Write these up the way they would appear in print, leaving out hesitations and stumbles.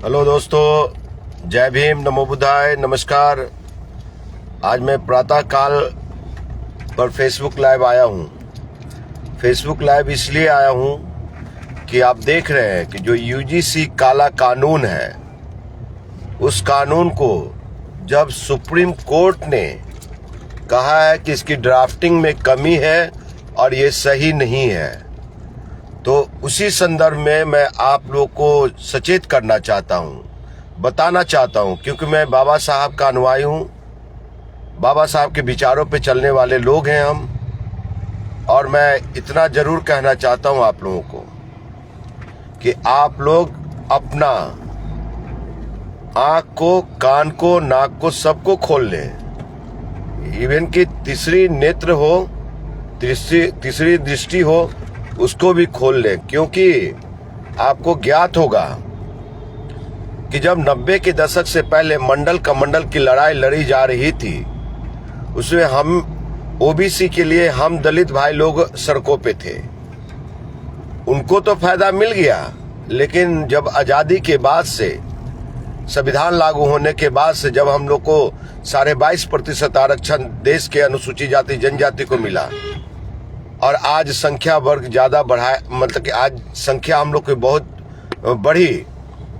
Hello दोस्तों, जय भीम, नमो बुद्धाय, नमस्कार। आज मैं प्रातः काल पर फेसबुक लाइव आया हूँ। फेसबुक लाइव इसलिए आया हूँ कि आप देख रहे हैं कि जो यूजीसी काला कानून है, उस कानून को जब सुप्रीम कोर्ट ने कहा है कि इसकी ड्राफ्टिंग में कमी है और ये सही नहीं है, तो उसी संदर्भ में मैं आप लोग को सचेत करना चाहता हूँ, बताना चाहता हूँ, क्योंकि मैं बाबा साहब का अनुयायी हूँ। बाबा साहब के विचारों पे चलने वाले लोग हैं हम। और मैं इतना जरूर कहना चाहता हूँ आप लोगों को कि आप लोग अपना आँख को, कान को, नाक को, सबको खोल लें। इवन कि तीसरी नेत्र हो, तीसरी दृष्टि हो, उसको भी खोल लें, क्योंकि आपको ज्ञात होगा कि जब 90 के दशक से पहले मंडल कमंडल की लड़ाई लड़ी जा रही थी, उसमें हम ओबीसी के लिए हम दलित भाई लोग सड़कों पे थे। उनको तो फायदा मिल गया, लेकिन जब आजादी के बाद से, संविधान लागू होने के बाद से, जब हम लोग को 22.5% आरक्षण देश के अनुसूचित जाति जनजाति को मिला और आज संख्या वर्ग ज्यादा बढ़ाया, मतलब कि आज संख्या हम लोग की बहुत बढ़ी,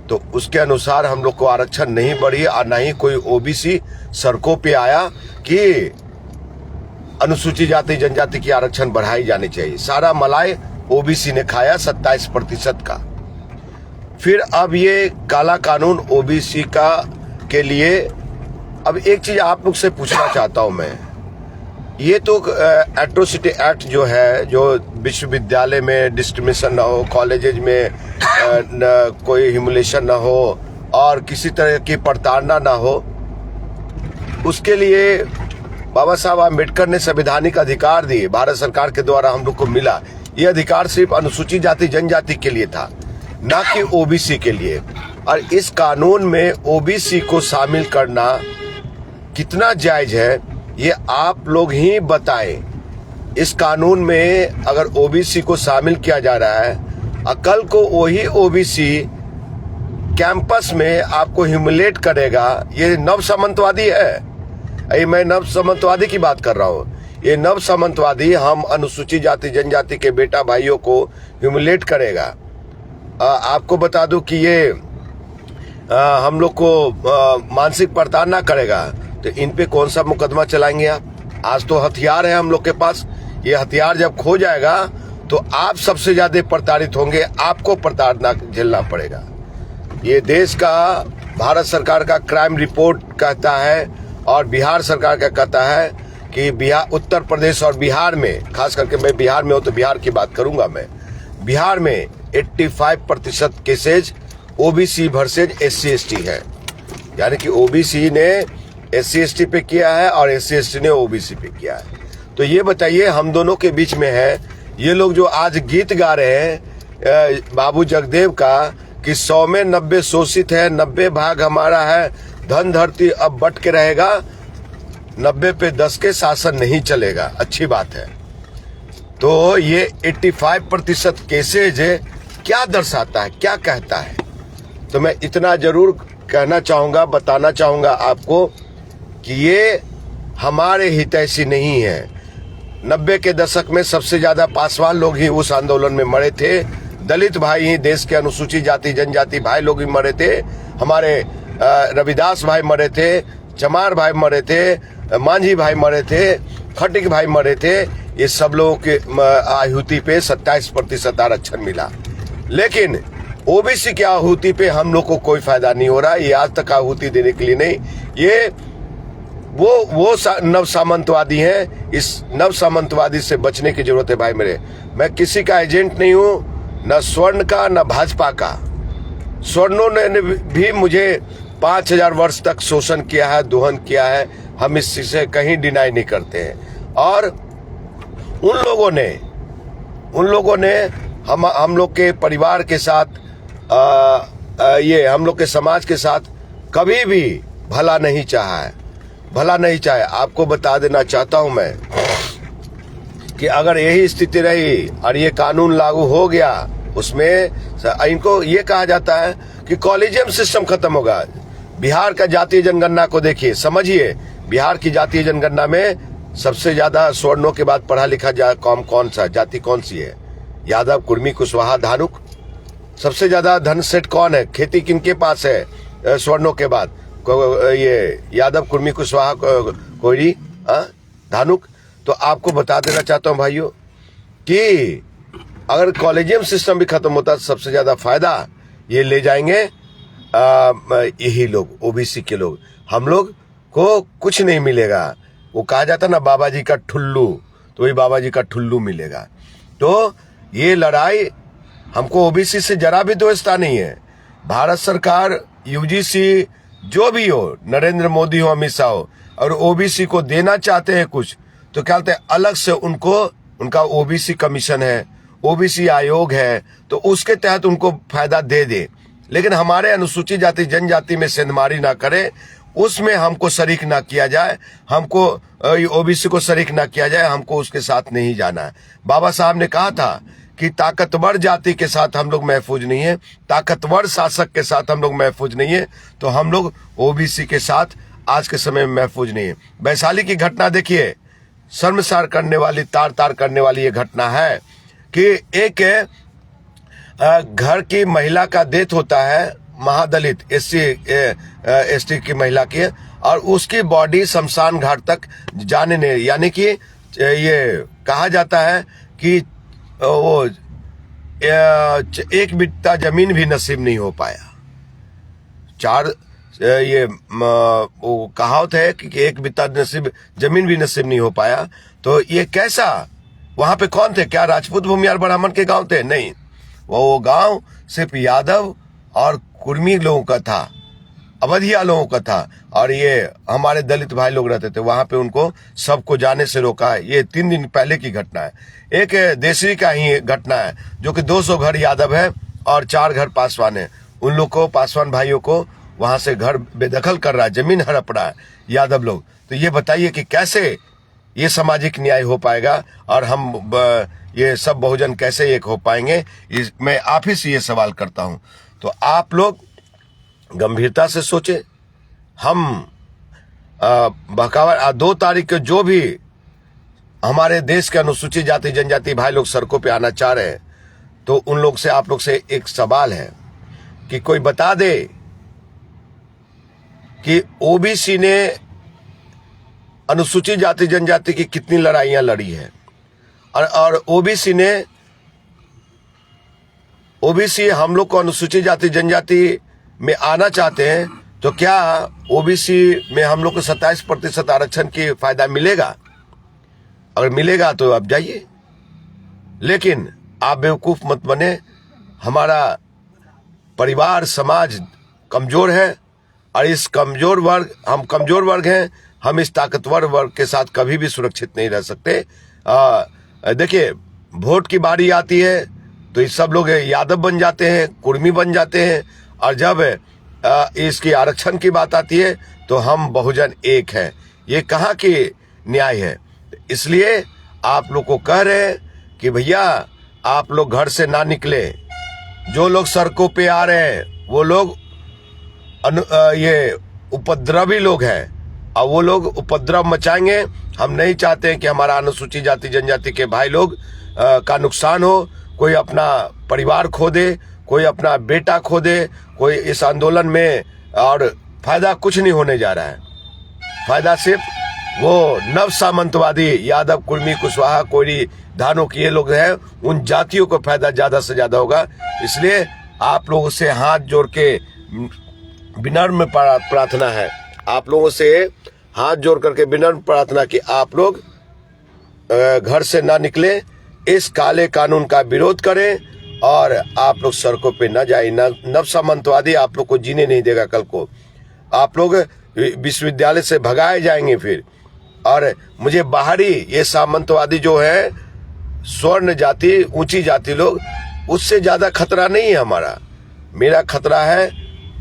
तो उसके अनुसार हम लोग को आरक्षण नहीं बढ़ी और न ही कोई ओबीसी सड़कों पे आया कि अनुसूचित जाति जनजाति की आरक्षण बढ़ाई जानी चाहिए। सारा मलाई ओबीसी ने खाया 27% का। फिर अब ये काला कानून ओबीसी का के लिए, अब एक चीज आप लोग से पूछना चाहता हूं मैं, ये तो एट्रोसिटी एक्ट जो है, जो विश्वविद्यालय में डिस्क्रिमिनेशन ना हो, कॉलेजेज में कोई ह्यूमिलेशन ना हो और किसी तरह की प्रताड़ना ना हो, उसके लिए बाबा साहब आम्बेडकर ने संवैधानिक अधिकार दिए, भारत सरकार के द्वारा हम लोग को मिला। ये अधिकार सिर्फ अनुसूचित जाति जनजाति के लिए था, ना कि ओबीसी के लिए। और इस कानून में ओबीसी को शामिल करना कितना जायज है, ये आप लोग ही बताएं। इस कानून में अगर ओबीसी को शामिल किया जा रहा है, कल को वही ओबीसी कैंपस में आपको ह्यूमिलेट करेगा, ये नव सामंतवादी है। मैं नव सामंतवादी की बात कर रहा हूँ। ये नव सामंतवादी हम अनुसूचित जाति जनजाति के बेटा भाइयों को ह्यूमिलेट करेगा। आपको बता दूं कि ये हम लोग को मानसिक प्रताड़ना करेगा, तो इन पे कौन सा मुकदमा चलाएंगे आप? आज तो हथियार है हम लोग के पास। ये हथियार जब खो जाएगा तो आप सबसे ज्यादा प्रताड़ित होंगे, आपको प्रताड़ना झेलना पड़ेगा। ये देश का, भारत सरकार का क्राइम रिपोर्ट कहता है और बिहार सरकार का कहता है कि बिहार, उत्तर प्रदेश और बिहार में, खास करके मैं बिहार में हूं तो बिहार की बात करूंगा मैं, बिहार में 85% केसेज ओबीसी वर्सेज SC/ST है। यानी कि ओबीसी ने SC/ST पे किया है और SC/ST ने ओबीसी पे किया है। तो ये बताइए, हम दोनों के बीच में है ये लोग जो आज गीत गा रहे हैं बाबू जगदेव का कि 100 में 90 शोषित है, 90 भाग हमारा है, धन धरती अब बट के रहेगा, 90 पे 10 के शासन नहीं चलेगा। अच्छी बात है। तो ये 85% केसेज क्या दर्शाता है, क्या कहता है? तो मैं इतना जरूर कहना चाहूंगा, बताना चाहूंगा आपको कि ये हमारे हितैषी नहीं है। 90 के दशक में सबसे ज्यादा पासवान लोग ही उस आंदोलन में मरे थे, दलित भाई ही, देश के अनुसूचित जाति जनजाति भाई लोग ही मरे थे, हमारे रविदास भाई मरे थे, चमार भाई मरे थे, मांझी भाई मरे थे, खटिक भाई मरे थे। ये सब लोगों के आहुति पे 27% आरक्षण मिला। लेकिन ओबीसी की आहुति पे हम लोग को कोई फायदा नहीं हो रहा। ये आज तक आहुति देने के लिए नहीं, ये वो नव सामंतवादी हैं। इस नव सामंतवादी से बचने की जरूरत है भाई मेरे। मैं किसी का एजेंट नहीं हूं, न स्वर्ण का न भाजपा का। स्वर्णों ने भी मुझे 5000 वर्ष तक शोषण किया है, दोहन किया है। हम इस चीज से कहीं डिनाई नहीं करते हैं। और उन लोगों ने हम लोग के परिवार के साथ, ये हम लोग के समाज के साथ कभी भी भला नहीं चाहा है, भला नहीं चाहे। आपको बता देना चाहता हूं मैं कि अगर यही स्थिति रही और ये कानून लागू हो गया उसमें इनको ये कहा जाता है कि कॉलेजियम सिस्टम खत्म होगा। बिहार का जातीय जनगणना को देखिए, समझिए, बिहार की जातीय जनगणना में सबसे ज्यादा स्वर्णों के बाद पढ़ा लिखा कौन सा जाति कौन सी है? यादव, कुर्मी, कुशवाहा, धानुक। सबसे ज्यादा धन सेट कौन है? खेती किनके पास है स्वर्णों के बाद? ये यादव, कुर्मी, कुशवाहा, कोयरी, धानुक। तो आपको बता देना चाहता हूं भाइयों कि अगर कॉलेजियम सिस्टम भी खत्म होता तो सबसे ज्यादा फायदा ये ले जाएंगे यही लोग, ओबीसी के लोग। हम लोग को कुछ नहीं मिलेगा। वो कहा जाता ना बाबा जी का ठुल्लू, तो वही बाबा जी का ठुल्लू मिलेगा। तो ये लड़ाई हमको ओबीसी से जरा भी दोस्ता नहीं है। भारत सरकार, यूजीसी, जो भी हो, नरेंद्र मोदी हो, अमित शाह हो, और ओबीसी को देना चाहते हैं कुछ, तो क्या कहते हैं अलग से उनका ओबीसी कमीशन है, ओबीसी आयोग है, तो उसके तहत उनको फायदा दे दे। लेकिन हमारे अनुसूचित जाति जनजाति में सेंधमारी ना करे, उसमें हमको शरीक ना किया जाए, हमको ओबीसी को शरीक ना किया जाए, हमको उसके साथ नहीं जाना है। बाबा साहब ने कहा था कि ताकतवर जाति के साथ हम लोग महफूज नहीं है, ताकतवर शासक के साथ हम लोग महफूज नहीं है, तो हम लोग ओबीसी के साथ आज के समय में महफूज नहीं है। वैशाली की घटना देखिए, शर्मसार करने वाली, तार तार करने वाली ये घटना है कि एक घर की महिला का डेथ होता है, महादलित एसटी की महिला की, और उसकी बॉडी शमशान घाट तक जाने नहीं, यानी कि ये कहा जाता है कि वो एक बित्ता जमीन भी नसीब नहीं हो पाया। ये वो कहावत है कि एक बित्ता जमीन भी नसीब नहीं हो पाया। तो ये कैसा, वहां पे कौन थे? क्या राजपूत, भूमियार, ब्राह्मण के गांव थे? नहीं, वो गांव सिर्फ यादव और कुर्मी लोगों का था, अवधिया लोगों का था, और ये हमारे दलित भाई लोग रहते थे। वहां पे उनको सबको जाने से रोका है। ये 3 दिन पहले की घटना है। एक देसरी का ही घटना है, जो कि 200 घर यादव है और 4 घर पासवान है। उन लोग को, पासवान भाइयों को वहां से घर बेदखल कर रहा है, जमीन हड़प रहा है यादव लोग। तो ये बताइए कि कैसे ये सामाजिक न्याय हो पाएगा, और हम ये सब बहुजन कैसे एक हो पाएंगे? मैं आप ही से ये सवाल करता हूं। तो आप लोग गंभीरता से सोचे। हम बहकावा 2 तारीख को जो भी हमारे देश के अनुसूचित जाति जनजाति भाई लोग सड़कों पे आना चाह रहे हैं, तो उन लोग से, आप लोग से एक सवाल है कि कोई बता दे कि ओबीसी ने अनुसूचित जाति जनजाति की कितनी लड़ाइयां लड़ी है, और ओबीसी हम लोग को अनुसूचित जाति जनजाति में आना चाहते हैं, तो क्या ओबीसी में हम लोग को 27% आरक्षण की फायदा मिलेगा? अगर मिलेगा तो आप जाइए, लेकिन आप बेवकूफ मत बने। हमारा परिवार, समाज कमजोर है, और इस कमजोर वर्ग, हम कमजोर वर्ग हैं, हम इस ताकतवर वर्ग के साथ कभी भी सुरक्षित नहीं रह सकते। देखिए, वोट की बारी आती है तो ये सब लोग यादव बन जाते हैं, कुर्मी बन जाते हैं, और जब इसकी आरक्षण की बात आती है तो हम बहुजन एक हैं। ये कहाँ की न्याय है? इसलिए आप लोग को कह रहे हैं कि भैया आप लोग घर से ना निकले। जो लोग सड़कों पे आ रहे हैं वो लोग ये उपद्रवी लोग हैं, और वो लोग उपद्रव मचाएंगे। हम नहीं चाहते हैं कि हमारा अनुसूचित जाति जनजाति के भाई लोग का नुकसान हो, कोई अपना परिवार खो दे, कोई अपना बेटा खो दे, कोई इस आंदोलन में, और फायदा कुछ नहीं होने जा रहा है। फायदा सिर्फ वो नव सामंतवादी यादव, कुर्मी, कुशवाहा, कोयरी, धानुक, ये लोग हैं, उन जातियों को फायदा ज्यादा से ज्यादा होगा। इसलिए आप लोगों से हाथ जोड़ के विनम्र प्रार्थना है, आप लोगों से हाथ जोड़ करके विनम्र प्रार्थना कि आप लोग घर से ना निकले, इस काले कानून का विरोध करें, और आप लोग सड़कों पे ना जाए। नव सामंतवादी आप लोग को जीने नहीं देगा। कल को आप लोग विश्वविद्यालय से भगाए जाएंगे फिर। और मुझे बाहरी ये सामंतवादी जो है, स्वर्ण जाति, ऊंची जाति लोग, उससे ज्यादा खतरा नहीं है हमारा। मेरा खतरा है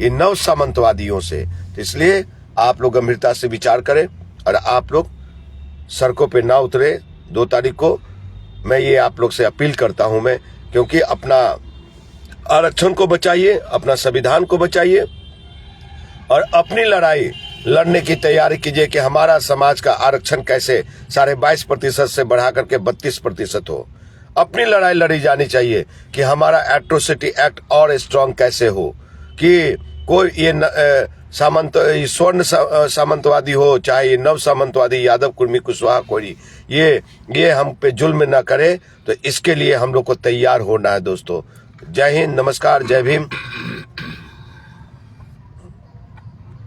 ये नव सामंतवादियों से। तो इसलिए आप लोग गंभीरता से विचार करें, और आप लोग सड़कों पे ना उतरे 2 तारीख को। मैं ये आप लोग से अपील करता हूं मैं, क्योंकि अपना आरक्षण को बचाइए, अपना संविधान को बचाइए और अपनी लड़ाई लड़ने की तैयारी कीजिए कि हमारा समाज का आरक्षण कैसे 22.5% से बढ़ा करके 32% हो। अपनी लड़ाई लड़ी जानी चाहिए कि हमारा एट्रोसिटी एक्ट और स्ट्रांग कैसे हो, कि कोई ये स्वर्ण सामंतवादी हो, चाहे ये नव सामंतवादी यादव कुर्मी कुशवाहा कोई, ये हम पे जुल्म ना करे। तो इसके लिए हम लोग को तैयार होना है दोस्तों। जय हिंद, नमस्कार, जय भीम।